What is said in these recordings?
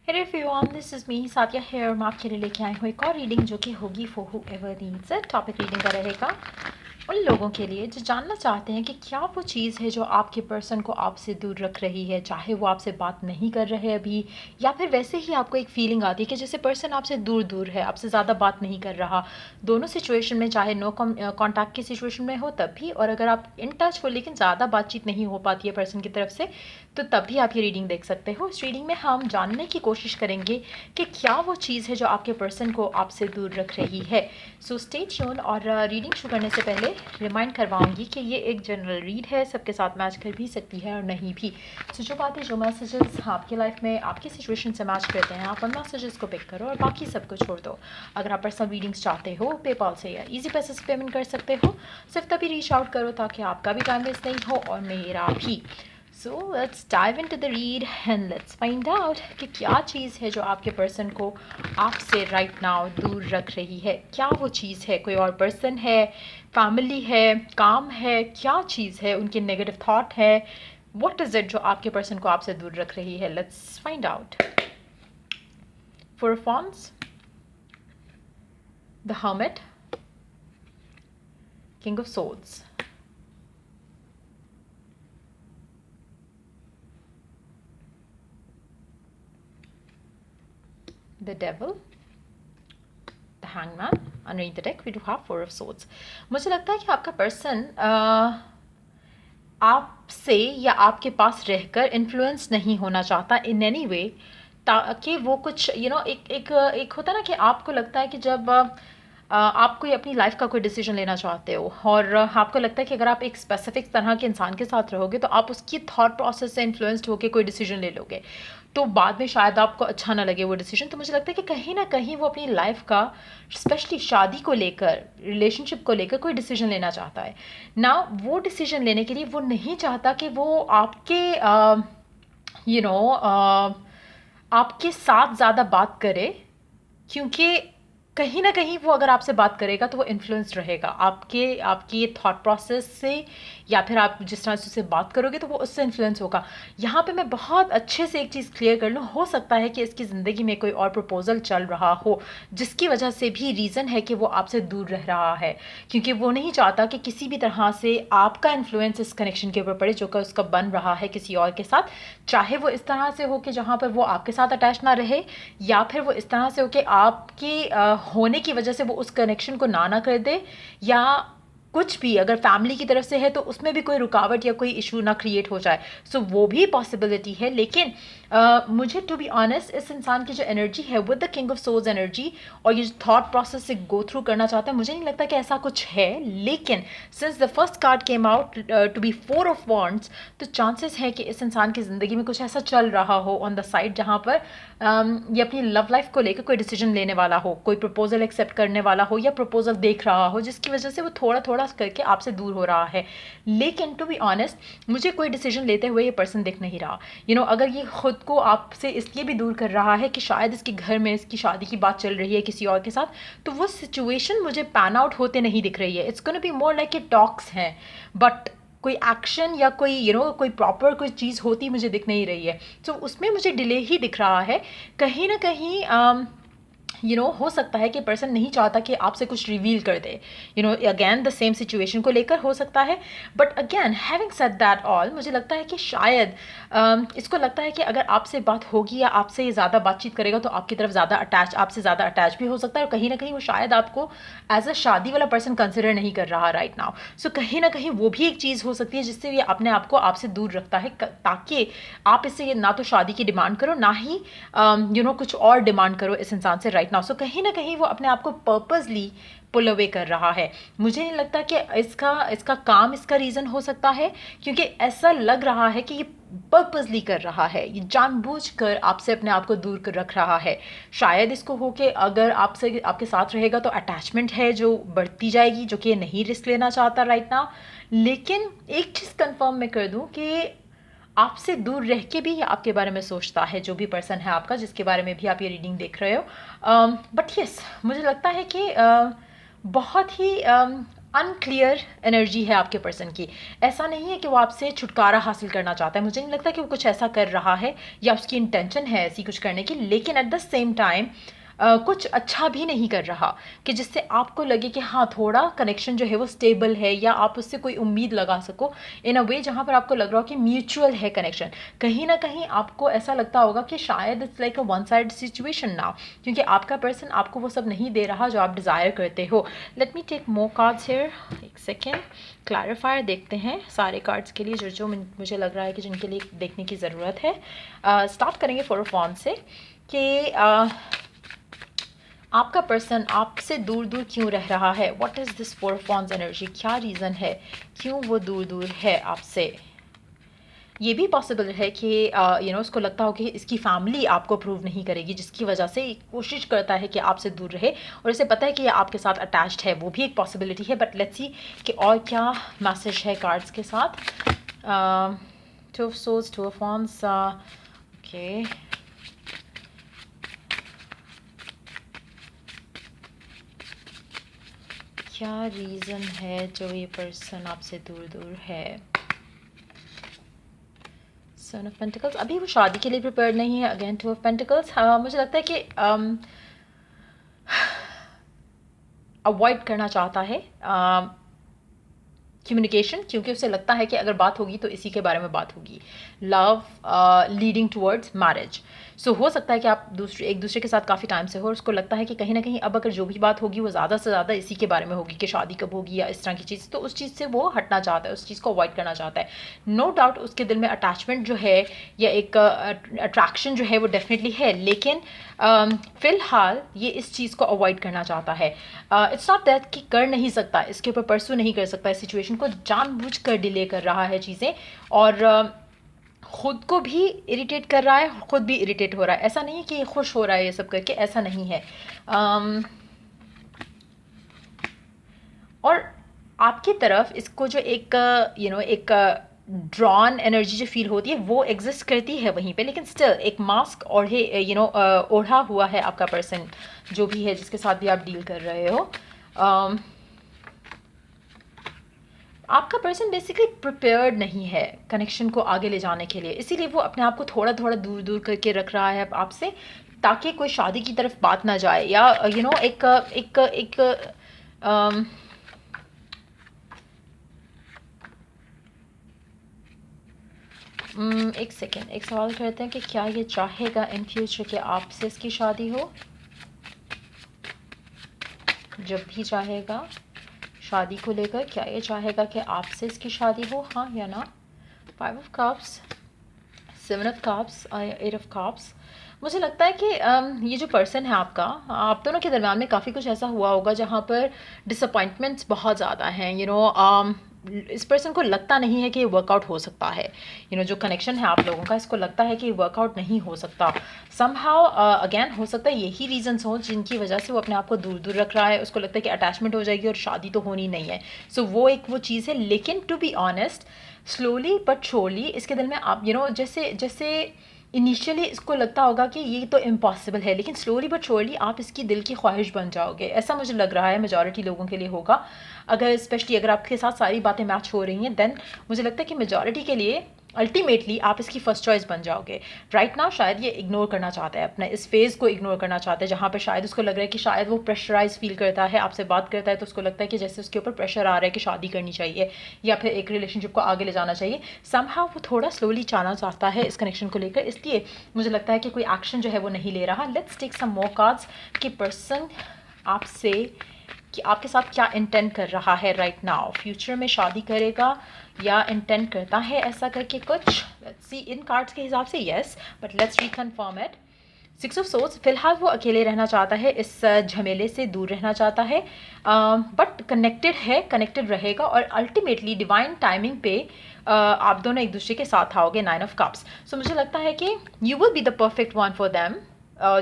Hey everyone, this is me Satia here। मैं आपके लिए लेके आई हूँ एक और रीडिंग जो कि होगी for whoever needs it। Topic reading का रहेगा उन लोगों के लिए जो जानना चाहते हैं कि क्या वो चीज़ है जो आपके पर्सन को आपसे दूर रख रही है, चाहे वो आपसे बात नहीं कर रहे अभी या फिर वैसे ही आपको एक फीलिंग आती है कि जैसे पर्सन आपसे दूर दूर है, आपसे ज़्यादा बात नहीं कर रहा। दोनों सिचुएशन में, चाहे नो कॉन्टैक्ट की सिचुएशन में हो तब भी, और अगर आप इन टच हो लेकिन ज़्यादा बातचीत नहीं हो पाती है पर्सन की तरफ से, तो तब भी आप ये रीडिंग देख सकते हो। इस रीडिंग में हम जानने की कोशिश करेंगे कि क्या वो चीज़ है जो आपके पर्सन को आपसे दूर रख रही है। So stay tune. और रीडिंग शुरू करने से पहले रिमाइंड करवाऊंगी कि ये एक जनरल रीड है, सबके साथ मैच कर भी सकती है और नहीं भी। सो जो बातें, जो मैसेजेस आपकी लाइफ में आपकी सिचुएशन से मैच करते हैं, आप उन मैसेजेस को पिक करो और बाकी सबको छोड़ दो। अगर आप पर्सनल रीडिंग्स चाहते हो, पेपाल से या ईजी पैसे से पेमेंट कर सकते हो। सिर्फ तभी रीच आउट करो ताकि आपका भी टाइम वेस्ट नहीं हो और मेरा भी। So let's dive into the read and let's find out कि क्या चीज़ है जो आपके पर्सन को आपसे right now दूर रख रही है। क्या वो चीज़ है? कोई और पर्सन है, फैमिली है, काम है, क्या चीज़ है? उनके नेगेटिव थॉट है, what is it जो आपके पर्सन को आपसे दूर रख रही है? Let's find out. Four of Wands, the Hermit, King of Swords, the Devil, the Hangman. Underneath the deck we do have Four of Swords. मुझे लगता है कि आपका पर्सन आपसे या आपके पास रहकर इन्फ्लुएंस नहीं होना चाहता इन एनी वे, ताकि वो कुछ एक होता है ना कि आपको लगता है कि जब आप कोई अपनी लाइफ का कोई डिसीजन लेना चाहते हो और आपको लगता है कि अगर आप एक स्पेसिफिक तरह के इंसान के साथ रहोगे तो आप उसकी थॉट प्रोसेस से इन्फ्लुएंस्ड होकर कोई डिसीजन ले लोगे, तो बाद में शायद आपको अच्छा ना लगे वो डिसीजन। तो मुझे लगता है कि कहीं ना कहीं वो अपनी लाइफ का, स्पेशली शादी को लेकर, रिलेशनशिप को लेकर कोई डिसीजन लेना चाहता है ना। वो डिसीजन लेने के लिए वो नहीं चाहता कि वो आपके यू नो आपके साथ ज़्यादा बात करे, क्योंकि कहीं ना कहीं वो अगर आपसे बात करेगा तो वो इन्फ्लुएंस्ड रहेगा आपकी थॉट प्रोसेस से, या फिर आप जिस तरह से उससे बात करोगे तो वो उससे इन्फ्लुएंस होगा। यहाँ पे मैं बहुत अच्छे से एक चीज़ क्लियर कर लूँ, हो सकता है कि इसकी ज़िंदगी में कोई और प्रपोजल चल रहा हो जिसकी वजह से भी रीज़न है कि वो आपसे दूर रह रहा है, क्योंकि वो नहीं चाहता कि किसी भी तरह से आपका इन्फ्लुएंस इस कनेक्शन के ऊपर पड़े जो कि उसका बन रहा है किसी और के साथ। चाहे वो इस तरह से हो कि जहाँ पर वो आपके साथ अटैच ना रहे, या फिर वो इस तरह से हो कि आपके होने की वजह से वो उस कनेक्शन को ना कर दे, या कुछ भी अगर फैमिली की तरफ से है तो उसमें भी कोई रुकावट या कोई इशू ना क्रिएट हो जाए। सो वो भी पॉसिबिलिटी है। लेकिन मुझे टू बी ऑनेस्ट इस इंसान की जो एनर्जी है with the king of souls energy, और ये जो थॉट प्रोसेस से गो थ्रू करना चाहता है, मुझे नहीं लगता कि ऐसा कुछ है। लेकिन since the first card came out to be four of wands, तो चांसेस है कि इस इंसान की ज़िंदगी में कुछ ऐसा चल रहा हो ऑन द साइड जहाँ पर ये अपनी लव लाइफ को लेकर कोई डिसीजन लेने वाला हो, कोई प्रपोजल एक्सेप्ट करने वाला हो या प्रपोजल देख रहा हो, जिसकी वजह से वो थोड़ा थोड़ा करके आपसे दूर हो रहा है। लेकिन टू बी ऑनेस्ट मुझे कोई डिसीजन लेते हुए ये पर्सन दिख नहीं रहा। अगर ये खुद को आपसे इसलिए भी दूर कर रहा है कि शायद इसके घर में इसकी शादी की बात चल रही है किसी और के साथ, तो वो सिचुएशन मुझे पैन आउट होते नहीं दिख रही है। It's gonna be more like a talks हैं, बट कोई एक्शन या कोई कोई प्रॉपर कोई चीज़ होती मुझे दिख नहीं रही है। तो उसमें मुझे डिले ही दिख रहा है। कहीं ना कहीं हो सकता है कि पर्सन नहीं चाहता कि आपसे कुछ रिवील कर दे, अगेन द सेम सिचुएशन को लेकर हो सकता है। But again having said that all, मुझे लगता है कि शायद इसको लगता है कि अगर आपसे बात होगी या आपसे ये ज़्यादा बातचीत करेगा तो आपकी तरफ ज़्यादा अटैच, आपसे ज़्यादा अटैच भी हो सकता है, और कहीं ना कहीं वो शायद आपको एज अ शादी वाला पर्सन कंसिडर नहीं कर रहा राइट नाउ। सो कहीं ना कहीं वो भी एक चीज़ हो सकती है जिससे ये अपने आप को आपसे दूर रखता है, ताकि आप इससे ना तो शादी की डिमांड करो, ना ही कुछ और डिमांड करो इस इंसान से राइट नाउ। सो कहीं ना कहीं वो अपने आप को पर्पसली पुल अवे कर रहा है। मुझे नहीं लगता कि इसका काम इसका रीज़न हो सकता है, क्योंकि ऐसा लग रहा है कि ये पर्पसली कर रहा है, ये जानबूझकर आपसे अपने आप को दूर कर रख रहा है। शायद इसको हो कि अगर आपसे आपके साथ रहेगा तो अटैचमेंट है जो बढ़ती जाएगी, जो कि ये नहीं रिस्क लेना चाहता राइट नाउ। लेकिन एक चीज़ कंफर्म मैं कर दूं कि आपसे दूर रह के भी आपके बारे में सोचता है जो भी पर्सन है आपका, जिसके बारे में भी आप ये रीडिंग देख रहे हो। बट यस, मुझे लगता है कि बहुत ही अनक्लियर एनर्जी है आपके पर्सन की। ऐसा नहीं है कि वो आपसे छुटकारा हासिल करना चाहता है, मुझे नहीं लगता कि वो कुछ ऐसा कर रहा है या उसकी इंटेंशन है ऐसी कुछ करने की, लेकिन एट द सेम टाइम कुछ अच्छा भी नहीं कर रहा कि जिससे आपको लगे कि हाँ थोड़ा कनेक्शन जो है वो स्टेबल है या आप उससे कोई उम्मीद लगा सको इन अ वे जहाँ पर आपको लग रहा हो कि म्यूचुअल है कनेक्शन। कहीं ना कहीं आपको ऐसा लगता होगा कि शायद it's like a one side situation now, क्योंकि आपका पर्सन आपको वो सब नहीं दे रहा जो आप डिज़ायर करते हो। Let me take more cards here, एक सेकेंड। क्लैरिफायर देखते हैं सारे कार्ड्स के लिए जो जो मुझे लग रहा है कि जिनके लिए देखने की ज़रूरत है। स्टार्ट करेंगे फोर ऑफ वॉन्ड्स से कि आपका पर्सन आपसे दूर दूर क्यों रह रहा है। What is this four of wands energy, क्या रीज़न है क्यों वो दूर दूर है आपसे। ये भी पॉसिबल है कि उसको लगता हो कि इसकी फैमिली आपको अप्रूव नहीं करेगी, जिसकी वजह से कोशिश करता है कि आपसे दूर रहे और इसे पता है कि ये आपके साथ अटैच्ड है, वो भी एक पॉसिबिलिटी है। बट लेट्स सी कि और क्या मैसेज है कार्ड्स के साथ। Two of swords, two of wands, okay. क्या रीज़न है जो ये पर्सन आपसे दूर दूर है। सन ऑफ पेंटिकल्स, अभी वो शादी के लिए प्रिपेयर नहीं है। अगेन टू ऑफ पेंटिकल्स, मुझे लगता है कि अवॉइड करना चाहता है कम्युनिकेशन, क्योंकि उसे लगता है कि अगर बात होगी तो इसी के बारे में बात होगी। Love leading towards marriage. So हो सकता है कि आप एक दूसरे के साथ काफ़ी टाइम से हो और उसको लगता है कि कहीं ना कहीं अब अगर जो भी बात होगी वो ज़्यादा से ज़्यादा इसी के बारे में होगी कि शादी कब होगी या इस तरह की चीज़, तो उस चीज़ से वो हटना चाहता है, उस चीज़ को अवॉइड करना चाहता है। नो डाउट उसके दिल में अटैचमेंट जो है या एक अट्रैक्शन जो है वो डेफिनेटली है, लेकिन फ़िलहाल ये इस चीज़ को अवॉइड करना चाहता है। इट्स नॉट दैट कि कर नहीं सकता, इसके ऊपर परसू नहीं कर सकता, इस सिचुएशन को जानबूझकर डिले कर रहा है चीज़ें और खुद को भी इरिटेट कर रहा है, खुद भी इरिटेट हो रहा है। ऐसा नहीं है कि खुश हो रहा है ये सब करके, ऐसा नहीं है। और आपकी तरफ इसको जो एक एक ड्रॉन एनर्जी जो फील होती है वो एग्जिस्ट करती है वहीं पे, लेकिन स्टिल एक मास्क ओढ़े ओढ़ा हुआ है आपका पर्सन जो भी है जिसके साथ भी आप डील कर रहे हो। आपका पर्सन बेसिकली प्रिपेयर्ड नहीं है कनेक्शन को आगे ले जाने के लिए, इसीलिए वो अपने आप को थोड़ा थोड़ा दूर दूर करके रख रहा है आपसे, ताकि कोई शादी की तरफ बात ना जाए या एक एक एक एक सेकेंड, एक सवाल करते हैं कि क्या ये चाहेगा इन फ्यूचर कि आपसे इसकी शादी हो। जब भी चाहेगा शादी को लेकर, क्या ये चाहेगा कि आपसे इसकी शादी हो, हाँ या ना। 5 of cups, 7 of cups, 8 of cups. मुझे लगता है कि ये जो पर्सन है आपका, आप दोनों के दरम्यान में काफ़ी कुछ ऐसा हुआ होगा जहाँ पर डिसअपॉइंटमेंट्स बहुत ज़्यादा हैं। इस पर्सन को लगता नहीं है कि ये वर्कआउट हो सकता है। जो कनेक्शन है आप लोगों का, इसको लगता है कि ये वर्कआउट नहीं हो सकता। समहाउ अगेन हो सकता है यही रीजंस हो जिनकी वजह से वो अपने आप को दूर दूर रख रहा है। उसको लगता है कि अटैचमेंट हो जाएगी और शादी तो होनी नहीं है। सो वो एक चीज़ है, लेकिन to be honest slowly but surely इसके दिल में आप जैसे जैसे इनिशियली इसको लगता होगा कि ये तो इम्पॉसिबल है, लेकिन स्लोली बट श्योरली आप इसकी दिल की ख्वाहिश बन जाओगे। ऐसा मुझे लग रहा है मेजॉरिटी लोगों के लिए होगा। अगर स्पेशली अगर आपके साथ सारी बातें मैच हो रही हैं, देन मुझे लगता है कि मेजॉरिटी के लिए अल्टीमेटली आप इसकी फर्स्ट चॉइस बन जाओगे। राइट नाउ शायद ये इग्नोर करना चाहता है, अपने इस फेज़ को इग्नोर करना चाहता है, जहाँ पे शायद उसको लग रहा है कि शायद वो प्रेशराइज फील करता है, आपसे बात करता है तो उसको लगता है कि जैसे उसके ऊपर प्रेशर आ रहा है कि शादी करनी चाहिए या फिर एक रिलेशनशिप को आगे ले जाना चाहिए। समहाउ वो थोड़ा स्लोली जाना चाहता है इस कनेक्शन को लेकर, इसलिए मुझे लगता है कि कोई एक्शन जो है वो नहीं ले रहा। Let's take some more cards कि पर्सन आपसे कि आपके साथ क्या इंटेंट कर रहा है राइट नाउ। फ्यूचर में शादी करेगा या इंटेंट करता है ऐसा करके कुछ। लेट्स सी, इन कार्ड्स के हिसाब से yes, but let's reconfirm it. 6 of swords, फिलहाल वो अकेले रहना चाहता है, इस झमेले से दूर रहना चाहता है, बट कनेक्टेड है, कनेक्टेड रहेगा और अल्टीमेटली डिवाइन टाइमिंग पे आप दोनों एक दूसरे के साथ आओगे। 9 ऑफ कप्स। सो मुझे लगता है कि you will be the perfect one for them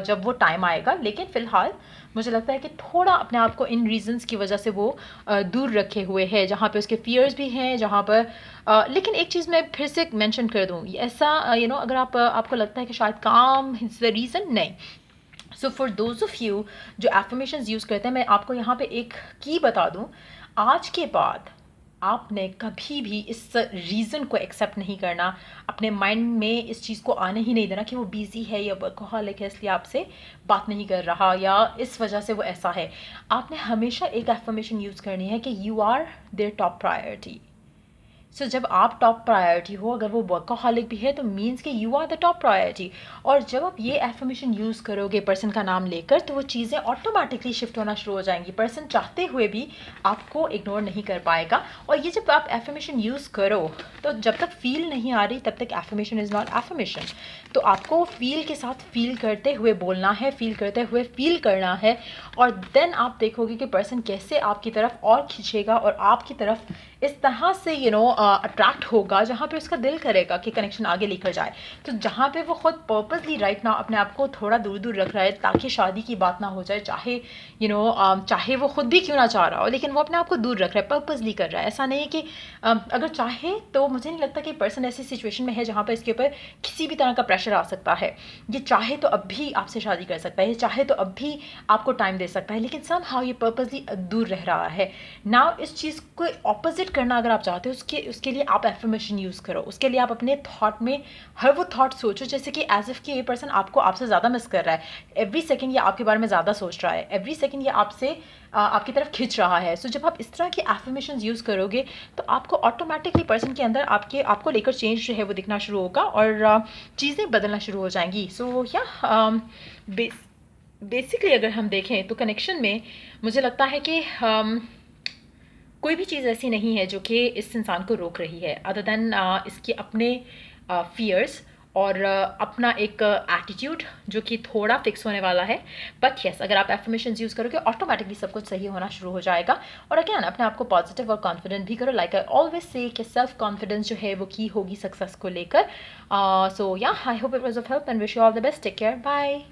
जब वो टाइम आएगा, लेकिन फ़िलहाल मुझे लगता है कि थोड़ा अपने आप को इन रीजंस की वजह से वो दूर रखे हुए है, जहाँ पे उसके फियर्स भी हैं, जहाँ पर लेकिन एक चीज़ मैं फिर से मेंशन कर दूँ, ऐसा अगर आपको लगता है कि शायद काम इज़ द रीज़न, नहीं। So for those of you जो एफर्मेशंस यूज़ करते हैं, मैं आपको यहाँ पे एक की बता दूँ। आज के बाद आपने कभी भी इस रीज़न को एक्सेप्ट नहीं करना, अपने माइंड में इस चीज़ को आने ही नहीं देना कि वो बिज़ी है या वर्कहॉलिक है इसलिए आपसे बात नहीं कर रहा या इस वजह से वो ऐसा है। आपने हमेशा एक एफर्मेशन यूज़ करनी है कि you are their top priority. So जब आप टॉप प्रायोरिटी हो, अगर वो वर्कaholic भी है तो मीन्स कि you are the top priority. और जब आप ये एफर्मेशन यूज़ करोगे पर्सन का नाम लेकर तो वो चीज़ें ऑटोमेटिकली शिफ्ट होना शुरू हो जाएंगी। पर्सन चाहते हुए भी आपको इग्नोर नहीं कर पाएगा। और ये जब आप एफर्मेशन यूज़ करो तो जब तक फील नहीं आ रही तब तक एफर्मेशन इज़ नॉट एफर्मेशन। तो आपको फील के साथ फील करते हुए बोलना है, फील करते हुए फील करना है, और देन आप देखोगे कि पर्सन कैसे आपकी तरफ और खींचेगा और आपकी तरफ इस तरह से अट्रैक्ट होगा जहाँ पे उसका दिल करेगा कि कनेक्शन आगे लेकर जाए। तो जहाँ पे वो खुद पर्पसली राइट नाउ अपने आप को थोड़ा दूर दूर रख रहा है ताकि शादी की बात ना हो जाए, चाहे चाहे वो खुद भी क्यों ना चाह रहा हो, लेकिन वो अपने आप को दूर रख रहा है, पर्पसली कर रहा है। ऐसा नहीं है कि अगर चाहे तो मुझे नहीं लगता कि पर्सन ऐसी सिचुएशन में है जहाँ पर इसके ऊपर किसी भी तरह का प्रेशर आ सकता है। ये चाहे तो अब भी आपसे शादी कर सकता है, ये चाहे तो अब भी आपको टाइम दे सकता है, लेकिन समहाउ ये पर्पसली दूर रह रहा है। नाउ इस चीज़ को ऑपोजिट करना अगर आप चाहते हो, उसके लिए आप एफर्मेशन यूज़ करो। उसके लिए आप अपने थॉट में हर वो थॉट सोचो जैसे कि एज इफ़ कि ये पर्सन आपको आपसे ज़्यादा मिस कर रहा है। एवरी सेकंड ये आपके बारे में ज़्यादा सोच रहा है, एवरी सेकंड ये आपसे आपकी तरफ खिंच रहा है। सो जब आप इस तरह की एफर्मेशंस यूज़ करोगे तो आपको ऑटोमेटिकली पर्सन के अंदर आपको लेकर चेंज जो है वो दिखना शुरू होगा और चीज़ें बदलना शुरू हो जाएंगी। सो या बेसिकली अगर हम देखें तो कनेक्शन में मुझे लगता है कि कोई भी चीज़ ऐसी नहीं है जो कि इस इंसान को रोक रही है अदर देन इसके अपने फियर्स और अपना एक एटीट्यूड जो कि थोड़ा फिक्स होने वाला है। बट यस, अगर आप एफर्मेशंस यूज़ करोगे ऑटोमेटिकली सब कुछ सही होना शुरू हो जाएगा। और अगेन अपने आप को पॉजिटिव और कॉन्फिडेंट भी करो। लाइक आई ऑलवेज से कि सेल्फ कॉन्फिडेंस जो है वो की होगी सक्सेस को लेकर। सो या I hope it was of help and wish you all the best. Take care, bye.